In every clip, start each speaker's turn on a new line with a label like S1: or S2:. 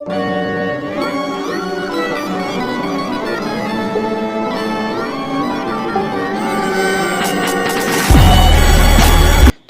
S1: तो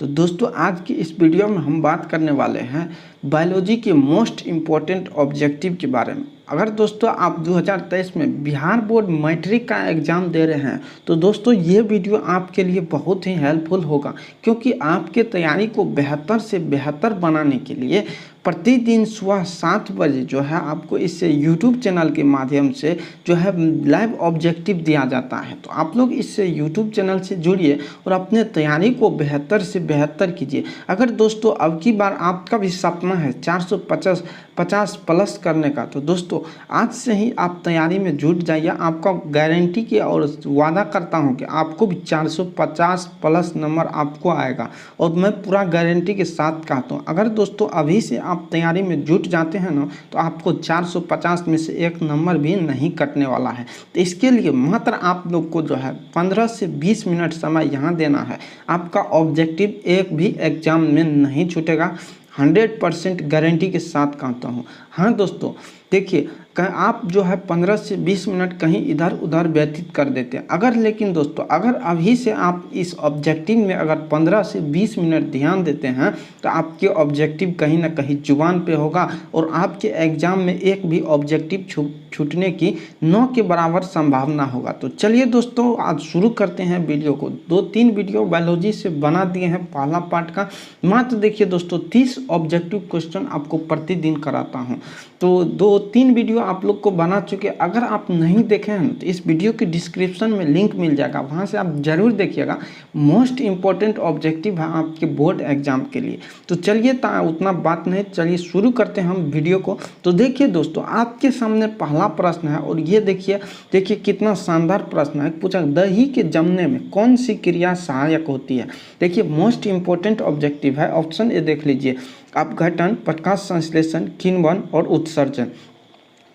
S1: दोस्तों आज की इस वीडियो में हम बात करने वाले हैं बायोलॉजी के मोस्ट इम्पॉर्टेंट ऑब्जेक्टिव के बारे में। अगर दोस्तों आप 2023 में बिहार बोर्ड मैट्रिक का एग्ज़ाम दे रहे हैं तो दोस्तों ये वीडियो आपके लिए बहुत ही हेल्पफुल होगा, क्योंकि आपके तैयारी को बेहतर से बेहतर बनाने के लिए प्रतिदिन सुबह 7 बजे जो है आपको इससे यूट्यूब चैनल के माध्यम से जो है लाइव ऑब्जेक्टिव दिया जाता है। तो आप लोग इससे यूट्यूब चैनल से जुड़िए और अपने तैयारी को बेहतर से बेहतर कीजिए। अगर दोस्तों अब की बार आपका भी सपना है 450 प्लस करने का, तो दोस्तों आज से ही आप तैयारी में जुट जाइए। आपका गारंटी के और वादा करता हूं कि आपको भी 450 प्लस नंबर आपको आएगा, और मैं पूरा गारंटी के साथ कहता हूं। अगर दोस्तों अभी से आप तैयारी में जुट जाते हैं ना, तो आपको 450 में से एक नंबर भी नहीं कटने वाला है। तो इसके लिए मात्र आप लोग को जो है 15 से 20 मिनट समय यहाँ देना है। आपका ऑब्जेक्टिव एक भी एग्जाम में नहीं छूटेगा, 100% गारंटी के साथ कहता हूँ। हाँ दोस्तों देखिए, आप जो है 15 से 20 मिनट कहीं इधर उधर व्यतीत कर देते हैं। अगर लेकिन दोस्तों अगर अभी से आप इस ऑब्जेक्टिव में अगर 15 से 20 मिनट ध्यान देते हैं तो आपके ऑब्जेक्टिव कहीं ना कहीं जुबान पे होगा, और आपके एग्जाम में एक भी ऑब्जेक्टिव छूटने की 9 के बराबर संभावना होगा। तो चलिए दोस्तों आज शुरू करते हैं वीडियो को। 2-3 वीडियो बायोलॉजी से बना दिए हैं पहला पार्ट का। मात्र देखिए दोस्तों 30 ऑब्जेक्टिव क्वेश्चन आपको प्रतिदिन कराता हूँ। तो 2-3 वीडियो आप लोग को बना चुके। अगर आप नहीं देखे हैं तो इस वीडियो के डिस्क्रिप्शन में लिंक मिल जाएगा, वहाँ से आप जरूर देखिएगा। मोस्ट इम्पॉर्टेंट ऑब्जेक्टिव है आपके बोर्ड एग्जाम के लिए। तो चलिए उतना बात नहीं, चलिए शुरू करते हैं हम वीडियो को। तो देखिए दोस्तों आपके सामने पहला प्रश्न है, और ये देखिए कितना शानदार प्रश्न है। पूछा दही के जमने में कौन सी क्रिया सहायक होती है। देखिए मोस्ट इम्पॉर्टेंट ऑब्जेक्टिव है। ऑप्शन ए देख लीजिए, अपघटन, प्रकाश संश्लेषण, किण्वन और उत्सर्जन।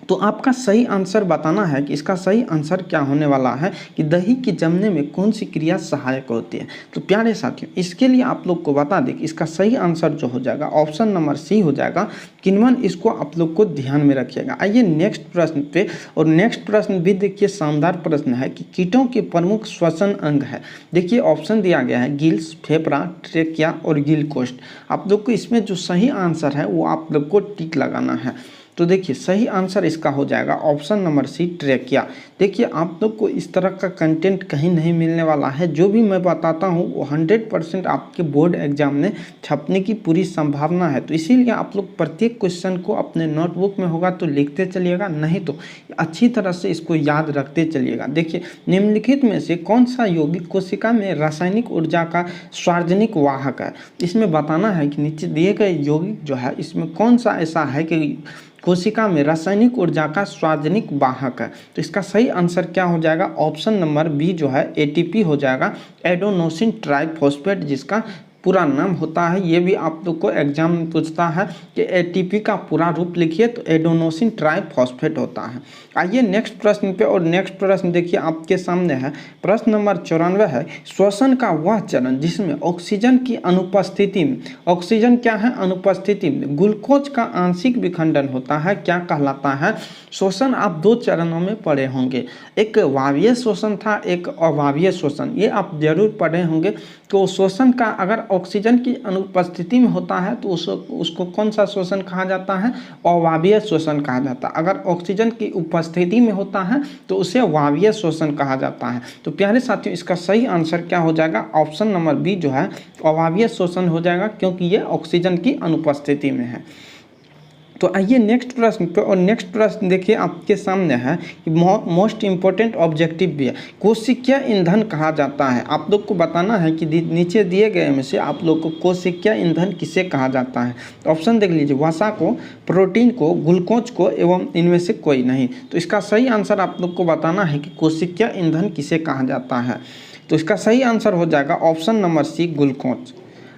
S1: तो आपका सही आंसर बताना है कि इसका सही आंसर क्या होने वाला है कि दही के जमने में कौन सी क्रिया सहायक होती है। तो प्यारे साथियों इसके लिए आप लोग को बता दें कि इसका सही आंसर जो हो जाएगा ऑप्शन नंबर सी हो जाएगा, किण्वन। इसको आप लोग को ध्यान में रखिएगा। आइए नेक्स्ट प्रश्न पे, और नेक्स्ट प्रश्न भी देखिए शानदार प्रश्न है कि कीटों के प्रमुख श्वसन अंग है। देखिए ऑप्शन दिया गया है गिल्स, फेफड़ा, ट्रेकिया और गिल कोष्ठ। आप लोग को इसमें जो सही आंसर है वो आप लोग को टिक लगाना है। तो देखिए सही आंसर इसका हो जाएगा ऑप्शन नंबर सी, ट्रेकिया। देखिए आप लोग को इस तरह का कंटेंट कहीं नहीं मिलने वाला है। जो भी मैं बताता हूँ वो 100% आपके बोर्ड एग्जाम में छपने की पूरी संभावना है। तो इसीलिए आप लोग प्रत्येक क्वेश्चन को अपने नोटबुक में होगा तो लिखते चलिएगा, नहीं तो अच्छी तरह से इसको याद रखते चलिएगा। देखिए निम्नलिखित में से कौन सा यौगिक कोशिका में रासायनिक ऊर्जा का सार्वजनिक वाहक है। इसमें बताना है कि नीचे दिए गए यौगिक जो है इसमें कौन सा ऐसा है कि कोशिका में रासायनिक ऊर्जा का सार्वजनिक वाहक है। तो इसका सही आंसर क्या हो जाएगा, ऑप्शन नंबर बी जो है एटीपी हो जाएगा, एडेनोसिन ट्राइफॉस्फेट जिसका पूरा नाम होता है। ये भी आप लोग को एग्जाम में पूछता है कि एटीपी का पूरा रूप लिखिए, तो एडेनोसिन ट्राइफॉस्फेट होता है। आइए नेक्स्ट प्रश्न पे, और नेक्स्ट प्रश्न देखिए आपके सामने है। प्रश्न नंबर 94 है, श्वसन का वह चरण जिसमें ऑक्सीजन की अनुपस्थिति में, ऑक्सीजन क्या है अनुपस्थिति में, ग्लूकोज का आंशिक विखंडन होता है, क्या कहलाता है। श्वसन आप 2 चरणों में पढ़े होंगे, एक वायवीय श्वसन था, एक अवायवीय श्वसन। ये आप जरूर पढ़े होंगे। तो श्वसन का अगर ऑक्सीजन की अनुपस्थिति में होता है तो उसको कौन सा श्वसन कहा जाता है, अवायवीय श्वसन कहा जाता है। अगर ऑक्सीजन की उपस्थिति में होता है तो उसे वायवीय श्वसन कहा जाता है। तो प्यारे साथियों इसका सही आंसर क्या हो जाएगा, ऑप्शन नंबर बी जो है अवायवीय श्वसन हो जाएगा, क्योंकि ये ऑक्सीजन की अनुपस्थिति में है। तो आइए नेक्स्ट प्रश्न पे, और नेक्स्ट प्रश्न देखिए आपके सामने है कि मोस्ट इम्पोर्टेंट ऑब्जेक्टिव भी है, कोशिकीय ईंधन कहा जाता है। आप लोग को बताना है कि नीचे दिए गए में से आप लोग को कोशिकीय ईंधन किसे कहा जाता है। ऑप्शन देख लीजिए, वसा को, प्रोटीन को, ग्लूकोज को एवं इनमें से कोई नहीं। तो इसका सही आंसर आप लोग को बताना है कि कोशिकीय ईंधन किसे कहा जाता है। तो इसका सही आंसर हो जाएगा ऑप्शन नंबर सी, ग्लूकोज।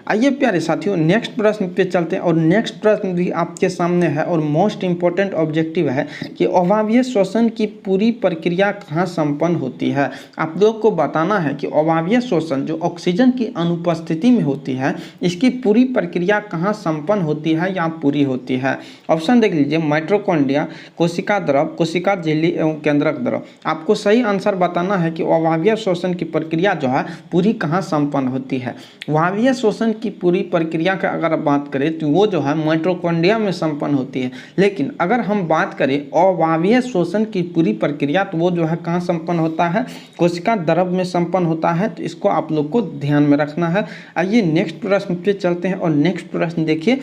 S1: आइए प्यारे साथियों नेक्स्ट प्रश्न पे चलते हैं और नेक्स्ट प्रश्न भी आपके सामने है और मोस्ट इम्पोर्टेंट ऑब्जेक्टिव है कि अवायवीय श्वसन की पूरी प्रक्रिया कहाँ संपन्न होती है। आप लोग को बताना है कि अवायवीय श्वसन जो ऑक्सीजन की अनुपस्थिति में होती है इसकी पूरी प्रक्रिया कहाँ संपन्न होती है या पूरी होती है। ऑप्शन देख लीजिए, माइटोकॉन्ड्रिया, कोशिका द्रव, कोशिका झिल्ली एवं केंद्रक द्रव। आपको सही आंसर बताना है कि अवायवीय श्वसन की प्रक्रिया जो है पूरी कहाँ संपन्न होती है। अवायवीय श्वसन की पूरी प्रक्रिया का अगर आप बात करें तो वो जो है माइटोकॉन्ड्रिया में संपन्न होती है, लेकिन अगर हम बात करें अवायवीय श्वसन की पूरी प्रक्रिया तो वो जो है कहाँ संपन्न होता है, कोशिका द्रव में संपन्न होता है। तो इसको आप लोग को ध्यान में रखना है। आइए नेक्स्ट प्रश्न पे चलते हैं और नेक्स्ट प्रश्न देखिए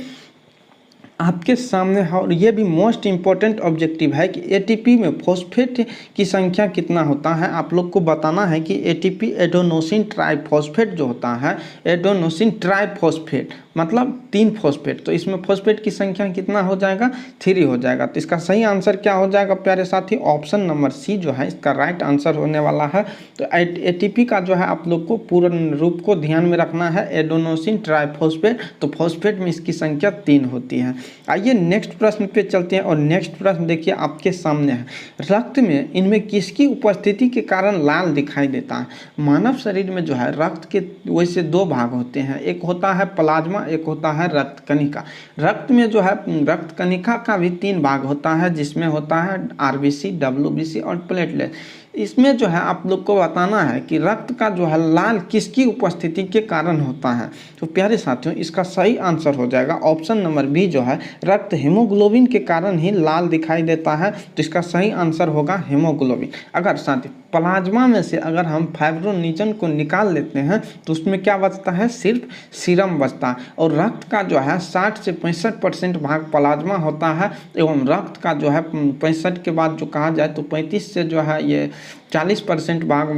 S1: आपके सामने है और ये भी मोस्ट इम्पॉर्टेंट ऑब्जेक्टिव है कि एटीपी में फॉस्फेट की संख्या कितना होता है। आप लोग को बताना है कि एटीपी एडेनोसिन ट्राइफॉस्फेट जो होता है, एडेनोसिन ट्राइफॉस्फेट मतलब 3 फॉस्फेट, तो इसमें फॉस्फेट की संख्या कितना हो जाएगा, 3 हो जाएगा। तो इसका सही आंसर क्या हो जाएगा प्यारे साथी, ऑप्शन नंबर सी जो है इसका राइट आंसर होने वाला है। तो एटीपी का जो है आप लोग को पूर्ण रूप को ध्यान में रखना है, एडेनोसिन ट्राइफॉस्फेट, तो फॉस्फेट में इसकी संख्या 3 होती है। आइए नेक्स्ट प्रश्न पे चलते हैं और नेक्स्ट प्रश्न देखिए आपके सामने है, रक्त में इनमें किसकी उपस्थिति के कारण लाल दिखाई देता है। मानव शरीर में जो है रक्त के वैसे 2 भाग होते हैं, एक होता है प्लाज्मा, एक होता है रक्त कणिका। रक्त में जो है रक्त कणिका का भी 3 भाग होता है, जिसमें होता है आरबीसी, डब्ल्यूबीसी और प्लेटलेट। इसमें जो है आप लोग को बताना है कि रक्त का जो है लाल किसकी उपस्थिति के कारण होता है। तो प्यारे साथियों इसका सही आंसर हो जाएगा ऑप्शन नंबर बी जो है, रक्त हीमोग्लोबिन के कारण ही लाल दिखाई देता है। तो इसका सही आंसर होगा हीमोग्लोबिन। अगर साथी प्लाज्मा में से अगर हम फाइब्रोनिजन को निकाल लेते हैं तो उसमें क्या बचता है, सिर्फ सीरम बचता है। और रक्त का जो है 60 से 65% भाग प्लाज्मा होता है एवं रक्त का जो है 65 के बाद जो कहा जाए तो 35 से जो है ये 40% भाग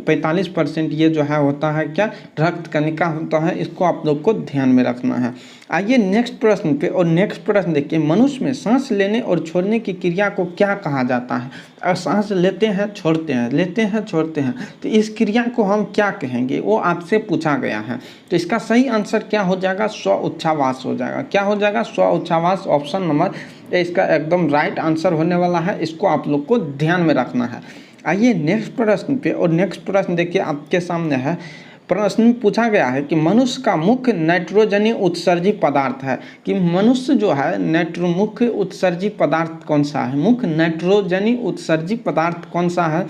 S1: 45% ये जो है होता है क्या, रक्त कणिका होता है। इसको आप लोग को ध्यान में रखना है। आइए नेक्स्ट प्रश्न पे और नेक्स्ट प्रश्न देखिए, मनुष्य में सांस लेने और छोड़ने की क्रिया को क्या कहा जाता है। अगर सांस लेते हैं छोड़ते हैं, लेते हैं छोड़ते हैं, तो इस क्रिया को हम क्या कहेंगे, वो आपसे पूछा गया है। तो इसका सही आंसर क्या हो जाएगा, स्व उच्छ्वास हो जाएगा। क्या हो जाएगा, स्व उच्छ्वास। ऑप्शन नंबर इसका एकदम राइट आंसर होने वाला है। इसको आप लोग को ध्यान में रखना है। आइए नेक्स्ट प्रश्न पे और नेक्स्ट प्रश्न देखिए आपके सामने है। प्रश्न में पूछा गया है कि मनुष्य का मुख्य नाइट्रोजनी उत्सर्जी पदार्थ है, कि मनुष्य जो है मुख्य उत्सर्जी पदार्थ कौन सा है, मुख्य नाइट्रोजनी उत्सर्जी पदार्थ कौन सा है।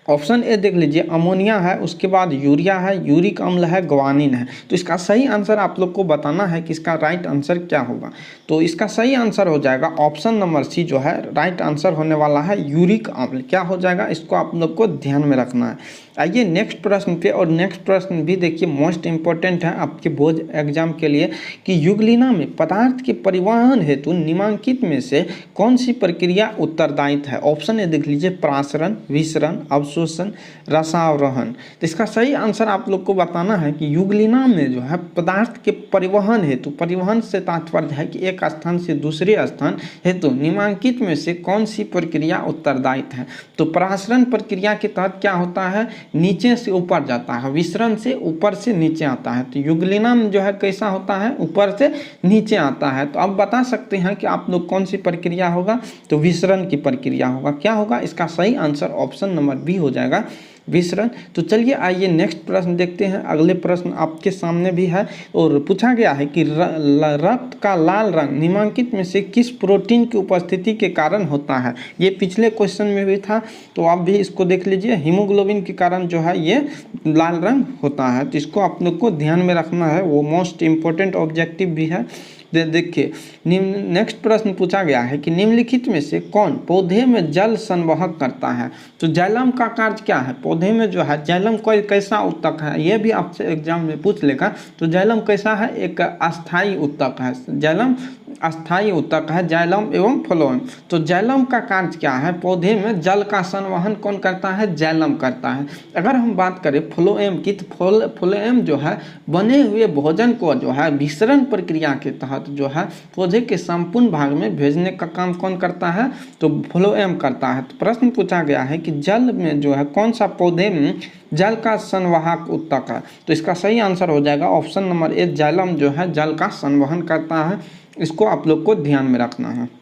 S1: ऑप्शन ए देख लीजिए, अमोनिया है, उसके बाद यूरिया है, यूरिक अम्ल है, ग्वानिन है। तो इसका सही आंसर आप लोग को बताना है कि इसका राइट आंसर क्या होगा। तो इसका सही आंसर हो जाएगा ऑप्शन नंबर सी जो है राइट आंसर होने वाला है, यूरिक अम्ल। क्या हो जाएगा, इसको आप लोग को ध्यान में रखना है। आइए नेक्स्ट प्रश्न पे और नेक्स्ट प्रश्न भी देखिए मोस्ट इंपॉर्टेंट है आपके बोर्ड एग्जाम के लिए, कि युगलिना में पदार्थ के परिवहन हेतु निम्नलिखित में से कौन सी प्रक्रिया उत्तरदायित्व है। ऑप्शन ए देख लीजिए, प्रासरण, विसरण, अवशोषण, रसावरोहण। तो इसका सही आंसर आप लोग को बताना है कि युगलिना में जो है पदार्थ के परिवहन हेतु, परिवहन से तात्पर्य है कि एक स्थान से दूसरे स्थान हेतु निम्नलिखित में से कौन सी प्रक्रिया उत्तरदायित्व है। तो प्रासरण प्रक्रिया के तहत क्या होता है, नीचे से ऊपर जाता है, विसरण से ऊपर से नीचे आता है। तो युगलिना में जो है कैसा होता है, ऊपर से नीचे आता है। तो अब बता सकते हैं कि आप लोग कौन सी प्रक्रिया होगा, तो विसरण की प्रक्रिया होगा। क्या होगा, इसका सही आंसर ऑप्शन नंबर बी हो जाएगा, विसरण। तो चलिए आइए नेक्स्ट प्रश्न देखते हैं। अगले प्रश्न आपके सामने भी है और पूछा गया है कि रक्त का लाल रंग निम्नलिखित में से किस प्रोटीन की उपस्थिति के कारण होता है। ये पिछले क्वेश्चन में भी था, तो आप भी इसको देख लीजिए। हीमोग्लोबिन के कारण जो है ये लाल रंग होता है। तो इसको आप लोग को ध्यान में रखना है, वो मोस्ट इम्पोर्टेंट ऑब्जेक्टिव भी है। देखिए नेक्स्ट प्रश्न पूछा गया है कि निम्नलिखित में से कौन पौधे में जल संवहन करता है। तो जाइलम का कार्य क्या है, पौधे में जो है जाइलम कोई कैसा उत्तक है, ये भी आपसे एग्जाम में पूछ लेगा। तो जाइलम कैसा है, एक अस्थायी उत्तक है। जाइलम अस्थायी ऊतक है जाइलम एवं फ्लोएम। तो जाइलम का कार्य क्या है, पौधे में जल का संवहन कौन करता है, जाइलम करता है। अगर हम बात करें फ्लोएम की, तो फ्लोएम जो है बने हुए भोजन को जो है विसरण प्रक्रिया के तहत जो है पौधे के संपूर्ण भाग में भेजने का काम कौन करता है, तो फ्लोएम करता है। तो प्रश्न पूछा गया है कि जल में जो है कौन सा पौधे में जल का संवाहक ऊतक है, तो इसका सही आंसर हो जाएगा ऑप्शन नंबर ए, जाइलम जो है जल का संवहन करता है। इसको आप लोग को ध्यान में रखना है।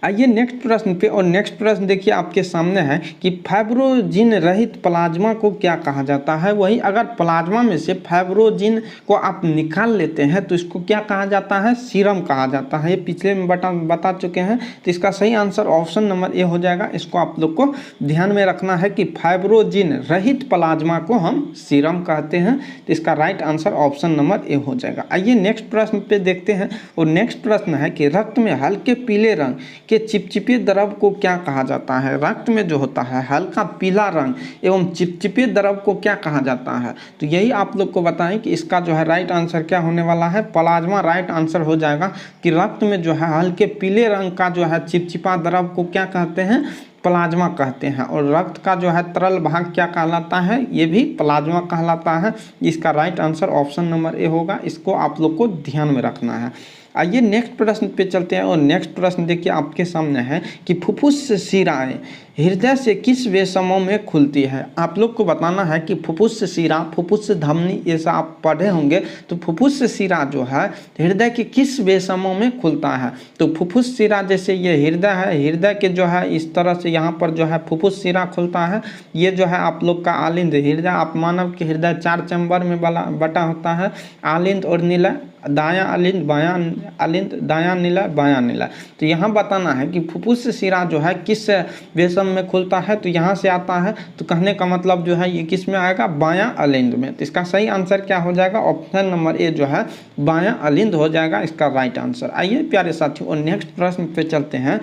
S1: आइए नेक्स्ट प्रश्न पे, और नेक्स्ट प्रश्न देखिए आपके सामने है कि फाइब्रोजिन रहित प्लाज्मा को क्या कहा जाता है। वही अगर प्लाज्मा में से फाइब्रोजिन को आप निकाल लेते हैं तो इसको क्या कहा जाता है, सीरम कहा जाता है। ये पिछले में बता चुके हैं। तो इसका सही आंसर ऑप्शन नंबर ए हो जाएगा। इसको आप लोग को ध्यान में रखना है कि फाइब्रोजिन रहित प्लाज्मा को हम सीरम कहते हैं। तो इसका right answer option number A हो जाएगा। आइए नेक्स्ट प्रश्न पे देखते हैं, और नेक्स्ट प्रश्न है कि रक्त में हल्के पीले रंग के चिपचिपे द्रव को क्या कहा जाता है। रक्त में जो होता है हल्का पीला रंग एवं चिपचिपे द्रव को क्या कहा जाता है। तो यही आप लोग को बताएं कि इसका जो है राइट आंसर क्या होने वाला है, प्लाज्मा राइट आंसर हो जाएगा। कि रक्त में जो है हल्के पीले रंग का जो है चिपचिपा द्रव को क्या कहते हैं, प्लाज्मा कहते हैं। और रक्त का जो है तरल भाग क्या कहलाता है, ये भी प्लाज्मा कहलाता है। इसका right answer option number A होगा। इसको आप लोग को ध्यान में रखना है। आइए नेक्स्ट प्रश्न पे चलते हैं, और नेक्स्ट प्रश्न देखिए आपके सामने है कि फुफ्फुस शिराएं हृदय से किस वेशमों में खुलती है। आप लोग को बताना है कि फुफ्फुस शिरा, फुफ्फुस धमनी, ये सब आप पढ़े होंगे। तो फुफ्फुस शिरा जो है हृदय के किस वेशमों में खुलता है। तो फुफ्फुस शिरा जैसे ये हृदय है, हृदय के जो है इस तरह से यहाँ पर जो है फुफ्फुस शिरा खुलता है। ये जो है आप लोग का आलिंद हृदय, आप मानव के हृदय 4 चैम्बर में बटा होता है, आलिंद और निलय, दायां आलिंद बायां आलिंद, दायां निलय बायां निलय। तो यहाँ बताना है कि फुफ्फुस शिरा जो है किस वेशम में खुलता है। तो यहाँ से आता है, तो कहने का मतलब जो है ये किस में आएगा, बायां आलिंद में। तो इसका सही आंसर क्या हो जाएगा, ऑप्शन नंबर ए जो है बायां आलिंद हो जाएगा इसका राइट आंसर। आइए प्यारे साथियों, और नेक्स्ट प्रश्न पे चलते हैं।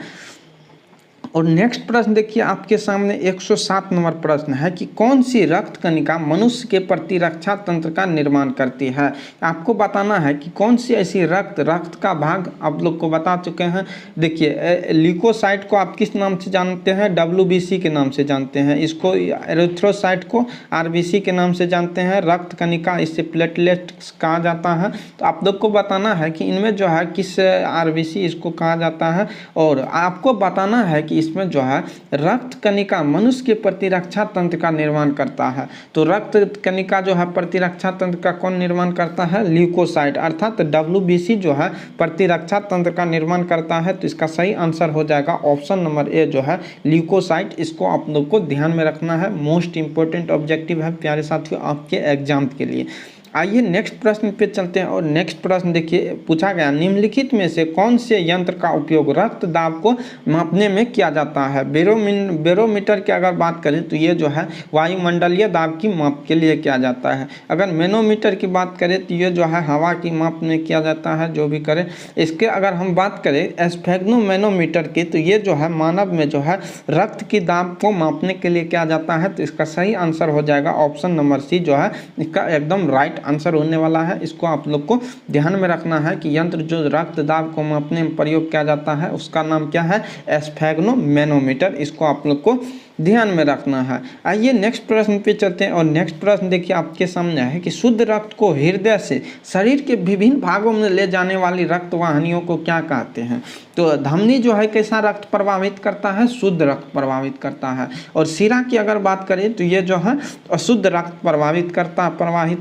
S1: और नेक्स्ट प्रश्न देखिए आपके सामने 107 नंबर प्रश्न है कि कौन सी रक्त कणिका मनुष्य के प्रतिरक्षा तंत्र का निर्माण करती है। आपको बताना है कि कौन सी ऐसी रक्त का भाग आप लोग को बता चुके हैं। देखिए ल्यूकोसाइट को आप किस नाम से जानते हैं, WBC के नाम से जानते हैं। इसको एरिथ्रोसाइट को RBC के नाम से जानते हैं। रक्त कणिका इससे प्लेटलेट्स कहा जाता है। तो आप लोग को बताना है कि इनमें जो है किस RBC इसको कहा जाता है। और आपको बताना है कि इसमें जो है रक्त कणिका मनुष्य के प्रतिरक्षा तंत्र का निर्माण करता है। तो रक्त कणिका जो है प्रतिरक्षा तंत्र का कौन निर्माण करता है, ल्यूकोसाइट, अर्थात WBC जो है प्रतिरक्षा तंत्र का निर्माण करता है। तो इसका सही आंसर हो जाएगा ऑप्शन नंबर ए जो है ल्यूकोसाइट। इसको आप लोग को ध्यान में रखना है, मोस्ट इंपॉर्टेंट ऑब्जेक्टिव है प्यारे साथियों आपके एग्जाम के लिए। आइए नेक्स्ट प्रश्न पे चलते हैं, और नेक्स्ट प्रश्न देखिए पूछा गया निम्नलिखित में से कौन से यंत्र का उपयोग रक्त दाब को मापने में किया जाता है। बैरोमीटर की अगर बात करें तो ये जो है वायुमंडलीय दाब की माप के लिए किया जाता है। अगर मैनोमीटर की बात करें तो ये जो है हवा की माप में किया जाता है, जो भी करें। इसके अगर हम बात करें स्फेग्नोमैनोमीटर की, तो ये जो है मानव में जो है रक्त की दाब को मापने के लिए किया जाता है। तो इसका सही आंसर हो जाएगा ऑप्शन नंबर सी जो है इसका एकदम राइट आंसर होने वाला है। इसको आप लोग को ध्यान में रखना है कि यंत्र जो रक्त दाब को मापने में प्रयोग किया जाता है उसका नाम क्या है, स्फेग्नोमैनोमीटर। इसको आप लोग को ध्यान में रखना है। आइए नेक्स्ट प्रश्न पे चलते हैं, और नेक्स्ट प्रश्न देखिए आपके सामने है कि शुद्ध रक्त को हृदय से शरीर के विभिन्न भागों में ले जाने वाली रक्त वाहिनियों को क्या कहते हैं। तो धमनी जो है कैसा रक्त प्रभावित करता है, शुद्ध रक्त प्रभावित करता है। और शिरा की अगर बात करें तो ये जो है अशुद्ध रक्त प्रवाहित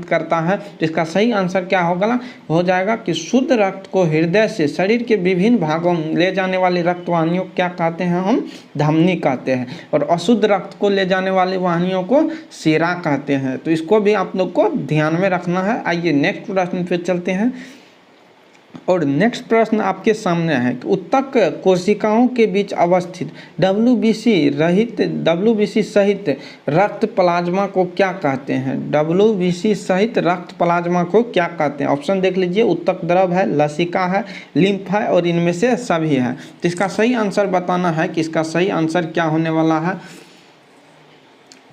S1: करता है। तो इसका सही आंसर क्या होगा, हो जाएगा कि शुद्ध रक्त को हृदय से शरीर के विभिन्न भागों में ले जाने वाली रक्त वाहिनियों को क्या कहते हैं, हम धमनी कहते हैं। और अशुद्ध रक्त को ले जाने वाली वाहिनियों को शिरा कहते हैं। तो इसको भी आप लोग को ध्यान में रखना है। आइए नेक्स्ट प्रश्न पे चलते हैं, और नेक्स्ट प्रश्न आपके सामने है कि उत्तक कोशिकाओं के बीच अवस्थित WBC सहित रक्त प्लाज्मा को क्या कहते हैं। WBC सहित रक्त प्लाज्मा को क्या कहते हैं। ऑप्शन देख लीजिए, उत्तक द्रव है, लसिका है, लिम्फ है, और इनमें से सभी है। तो इसका सही आंसर बताना है कि इसका सही आंसर क्या होने वाला है।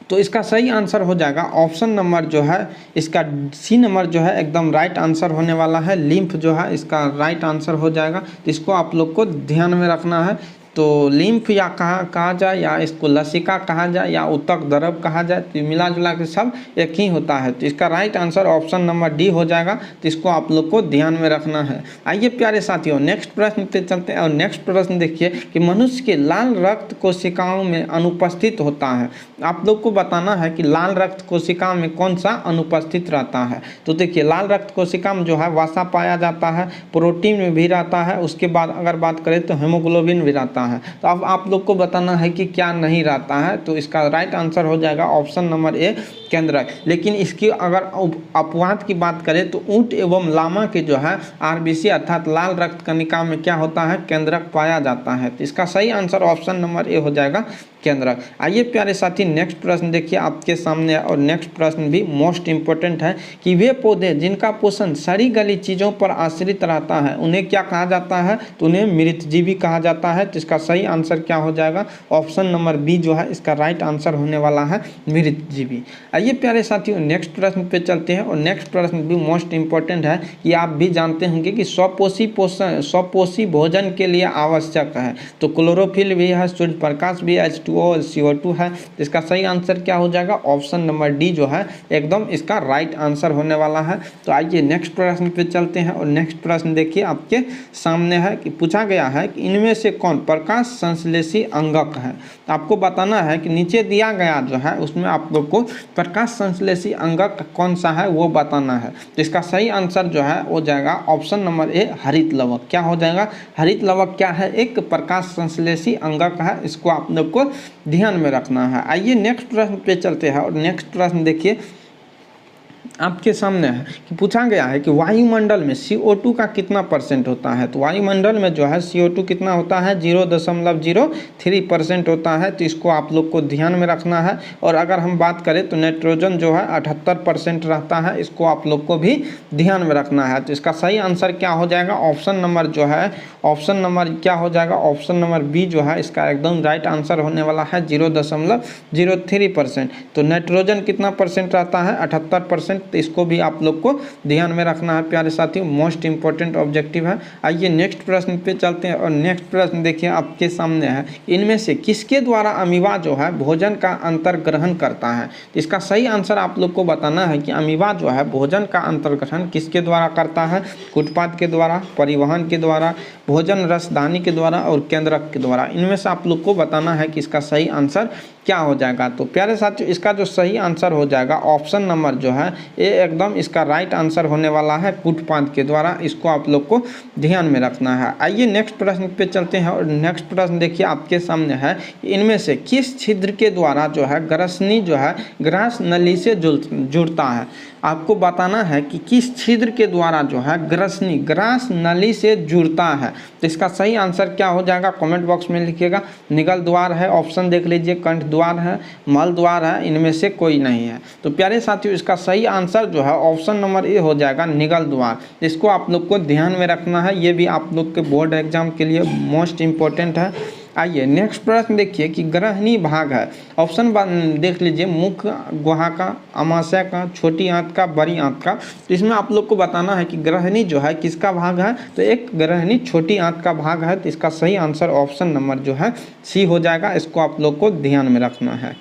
S1: तो इसका सही आंसर हो जाएगा ऑप्शन नंबर जो है इसका सी नंबर जो है एकदम राइट आंसर होने वाला है। लिम्फ जो है इसका राइट आंसर हो जाएगा, तो इसको आप लोग को ध्यान में रखना है। तो लिम्फ या कहा जाए या इसको लसिका कहा जाए या उत्तक द्रव कहा जाए, तो मिला जुला के सब एक ही होता है। तो इसका right answer option number D हो जाएगा, तो इसको आप लोग को ध्यान में रखना है। आइए प्यारे साथियों नेक्स्ट प्रश्न पे चलते हैं और नेक्स्ट प्रश्न देखिए कि मनुष्य के लाल रक्त कोशिकाओं में अनुपस्थित होता है। आप लोग को बताना है कि लाल रक्त कोशिका में कौन सा अनुपस्थित रहता है। तो देखिए लाल रक्त कोशिका में जो है वसा पाया जाता है, प्रोटीन में भी रहता है, उसके बाद अगर बात करें तो हेमोग्लोबिन भी रहता है। तो अब आप लोग को बताना है कि क्या नहीं रहता है। तो इसका राइट आंसर हो जाएगा ऑप्शन नंबर ए केंद्रक। लेकिन इसकी अगर अपवाद की बात करें तो ऊंट एवं लामा के जो है आरबीसी अर्थात लाल रक्त कणिका में क्या होता है, केंद्रक पाया जाता है। तो इसका सही आंसर ऑप्शन नंबर ए हो जाएगा केंद्रक। आइए प्यारे साथी नेक्स्ट प्रश्न देखिए आपके सामने है और नेक्स्ट प्रश्न भी मोस्ट इंपोर्टेंट है कि वे पौधे जिनका पोषण सड़ी गली चीज़ों पर आश्रित रहता है उन्हें क्या कहा जाता है, तो उन्हें मृतजीवी कहा जाता है। तो इसका सही आंसर क्या हो जाएगा, ऑप्शन नंबर बी जो है इसका राइट आंसर होने वाला है मृतजीवी। आइए प्यारे साथियों नेक्स्ट प्रश्न पे चलते हैं और नेक्स्ट प्रश्न भी मोस्ट इंपॉर्टेंट है कि आप भी जानते होंगे कि स्वपोषी भोजन के लिए आवश्यक है। तो क्लोरोफिल भी है, सूर्य प्रकाश भी है, H2O और CO2 है। इसका सही आंसर क्या हो जाएगा, ऑप्शन नंबर डी जो है एकदम इसका राइट आंसर होने वाला है। तो आइए नेक्स्ट प्रश्न पे चलते हैं और नेक्स्ट प्रश्न देखिए आपके सामने है कि पूछा गया है कि इनमें से कौन प्रकाश संश्लेषी अंगक है। आपको बताना है कि नीचे दिया गया जो है उसमें आप लोग को प्रकाश संश्लेषी अंगक कौन सा है वो बताना है। तो इसका सही आंसर जो है हो जाएगा ऑप्शन नंबर ए हरित लवक। क्या हो जाएगा, हरित लवक क्या है, एक प्रकाश संश्लेषी अंगक है। इसको आप लोग को ध्यान में रखना है। आइए नेक्स्ट प्रश्न पे चलते हैं और नेक्स्ट प्रश्न देखिए आपके सामने है कि पूछा गया है कि वायुमंडल में CO2 का कितना परसेंट होता है। तो वायुमंडल में जो है CO2 कितना होता है, 0.03% होता है। तो इसको आप लोग को ध्यान में रखना है। और अगर हम बात करें तो नाइट्रोजन जो है 78% रहता है, इसको आप लोग को भी ध्यान में रखना है। तो इसका सही आंसर क्या हो जाएगा, ऑप्शन नंबर जो है ऑप्शन नंबर क्या हो जाएगा, ऑप्शन नंबर बी जो है इसका एकदम राइट आंसर होने वाला है 0.03%। तो नाइट्रोजन कितना परसेंट रहता है, 78%। तो इसको भी आप लोग को ध्यान में रखना है प्यारे साथियों, मोस्ट इंपॉर्टेंट ऑब्जेक्टिव है। आइए नेक्स्ट प्रश्न पे चलते हैं और नेक्स्ट प्रश्न देखिए आपके सामने है, इनमें से किसके द्वारा अमीबा जो है भोजन का अंतर्ग्रहण करता है। तो इसका सही आंसर आप लोग को बताना है कि अमीबा जो है भोजन का अंतर्ग्रहण किसके द्वारा करता है, कुटपाद के द्वारा, परिवहन के द्वारा, भोजन रसदानी के द्वारा और केंद्रक के द्वारा। इनमें से आप लोग को बताना है कि इसका सही आंसर क्या हो जाएगा। तो प्यारे साथियों इसका जो सही आंसर हो जाएगा ऑप्शन नंबर जो है ये एकदम इसका राइट आंसर होने वाला है कुटपाद के द्वारा। इसको आप लोग को ध्यान में रखना है। आइए नेक्स्ट प्रश्न पे चलते हैं और नेक्स्ट प्रश्न देखिए आपके सामने है, इनमें से किस छिद्र के द्वारा जो है ग्रसनी जो है ग्रास नली से जुड़ता है। आपको बताना है कि किस छिद्र के द्वारा जो है ग्रसनी ग्रास नली से जुड़ता है। तो इसका सही आंसर क्या हो जाएगा, कमेंट बॉक्स में लिखिएगा। निगल द्वार है, ऑप्शन देख लीजिए, कंठ द्वार है, मल द्वार है, इनमें से कोई नहीं है। तो प्यारे साथियों इसका सही आंसर जो है ऑप्शन नंबर ए हो जाएगा निगल द्वार। इसको आप लोग को ध्यान में रखना है, ये भी आप लोग के बोर्ड एग्जाम के लिए मोस्ट इंपॉर्टेंट है। आइए नेक्स्ट प्रश्न देखिए कि ग्रहणी भाग है, ऑप्शन देख लीजिए, मुख्य गुहा का, अमाशय का, छोटी आंत का, बड़ी आंत का। तो इसमें आप लोग को बताना है कि ग्रहणी जो है किसका भाग है, तो एक ग्रहणी छोटी आंत का भाग है। तो इसका सही आंसर ऑप्शन नंबर जो है सी हो जाएगा। इसको आप लोग को ध्यान में रखना है।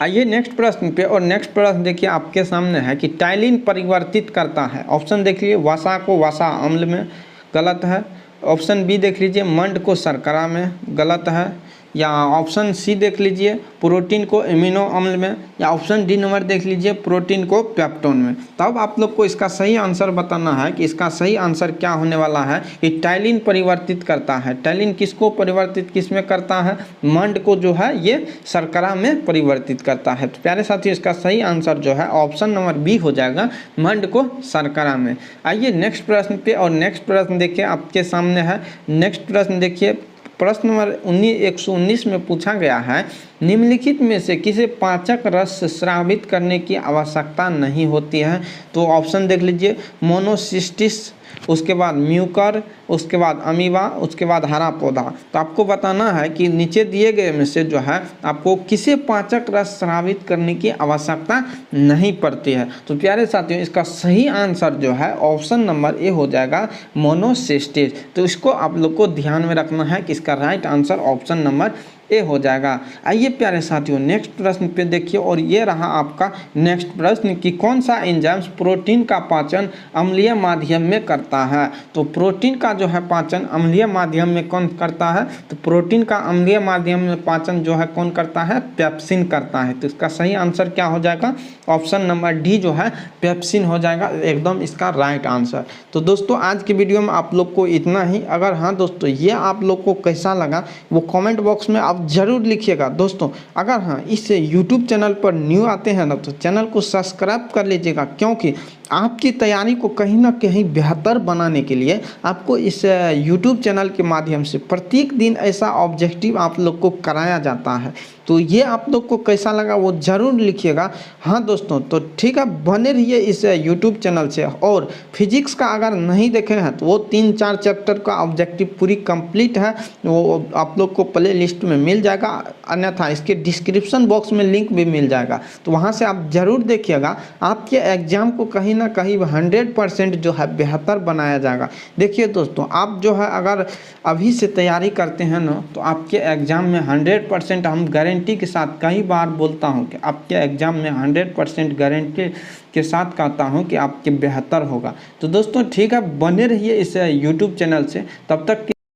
S1: आइए नेक्स्ट प्रश्न पे और नेक्स्ट प्रश्न देखिए आपके सामने है कि टाइलिन परिवर्तित करता है। ऑप्शन देख लीजिए, वसा को वसा अम्ल में, गलत है। ऑप्शन बी देख लीजिए, मंड को शर्करा में, गलत है। या ऑप्शन सी देख लीजिए, प्रोटीन को एमिनो अम्ल में। या ऑप्शन डी नंबर देख लीजिए, प्रोटीन को पेप्टोन में। तब आप लोग को इसका सही आंसर बताना है कि इसका सही आंसर क्या होने वाला है कि टाइलिन परिवर्तित करता है। टाइलिन किसको परिवर्तित किस में करता है, मंड को जो है ये शर्करा में परिवर्तित करता है। तो प्यारे साथियों इसका सही आंसर जो है ऑप्शन नंबर बी हो जाएगा, मंड को शर्करा में। आइए नेक्स्ट प्रश्न पे और नेक्स्ट प्रश्न देखिए आपके सामने है। नेक्स्ट प्रश्न देखिए, प्रश्न नंबर 119 में पूछा गया है, निम्नलिखित में से किसे पाचक रस स्रावित करने की आवश्यकता नहीं होती है। तो ऑप्शन देख लीजिए, मोनोसिस्टिस, उसके बाद म्यूकर, उसके बाद अमीबा, उसके बाद हरा पौधा। तो आपको बताना है कि नीचे दिए गए में से जो है आपको किसे पाचक रस स्रावित करने की आवश्यकता नहीं पड़ती है। तो प्यारे साथियों, इसका सही आंसर जो है ऑप्शन नंबर ए हो जाएगा, मोनोसिस्टेज। तो इसको आप लोग को ध्यान में रखना है कि इसका right answer option number A हो जाएगा। आइए प्यारे साथियों नेक्स्ट प्रश्न पे देखिए, और ये रहा आपका नेक्स्ट प्रश्न कि कौन सा एंजाइम्स प्रोटीन का पाचन अम्लीय माध्यम में करता है। तो प्रोटीन का जो है पाचन अम्लीय माध्यम में कौन करता है, तो प्रोटीन का अम्लीय माध्यम में पाचन जो है कौन करता है, पेप्सिन करता है। तो इसका सही आंसर क्या हो जाएगा, ऑप्शन नंबर डी जो है पेप्सिन हो जाएगा एकदम इसका राइट आंसर। तो दोस्तों आज की वीडियो में आप लोग को इतना ही। अगर हाँ दोस्तों ये आप लोग को कैसा लगा वो कमेंट बॉक्स में आप जरूर लिखिएगा। दोस्तों अगर हाँ इस YouTube चैनल पर न्यू आते हैं ना तो चैनल को सब्सक्राइब कर लीजिएगा, क्योंकि आपकी तैयारी को कहीं ना कहीं बेहतर बनाने के लिए आपको इस YouTube चैनल के माध्यम से प्रत्येक दिन ऐसा ऑब्जेक्टिव आप लोग को कराया जाता है। तो ये आप लोग को कैसा लगा वो ज़रूर लिखिएगा। हाँ दोस्तों तो ठीक है, बने रहिए इस YouTube चैनल से। और फिजिक्स का अगर नहीं देखे हैं तो वो 3-4 चैप्टर का ऑब्जेक्टिव पूरी कंप्लीट है, वो आप लोग को प्ले लिस्ट में मिल जाएगा, अन्यथा इसके डिस्क्रिप्शन बॉक्स में लिंक भी मिल जाएगा। तो वहाँ से आप ज़रूर देखिएगा, आपके एग्ज़ाम को कहीं ना कहीं 100% जो है बेहतर बनाया जाएगा। देखिए दोस्तों आप जो है अगर अभी से तैयारी करते हैं ना तो आपके एग्ज़ाम में 100% हम गारंटी के साथ, कई बार बोलता हूँ कि आपके एग्ज़ाम में 100% गारंटी के साथ कहता हूँ कि आपके बेहतर होगा। तो दोस्तों ठीक है, बने रहिए इस YouTube चैनल से, तब तक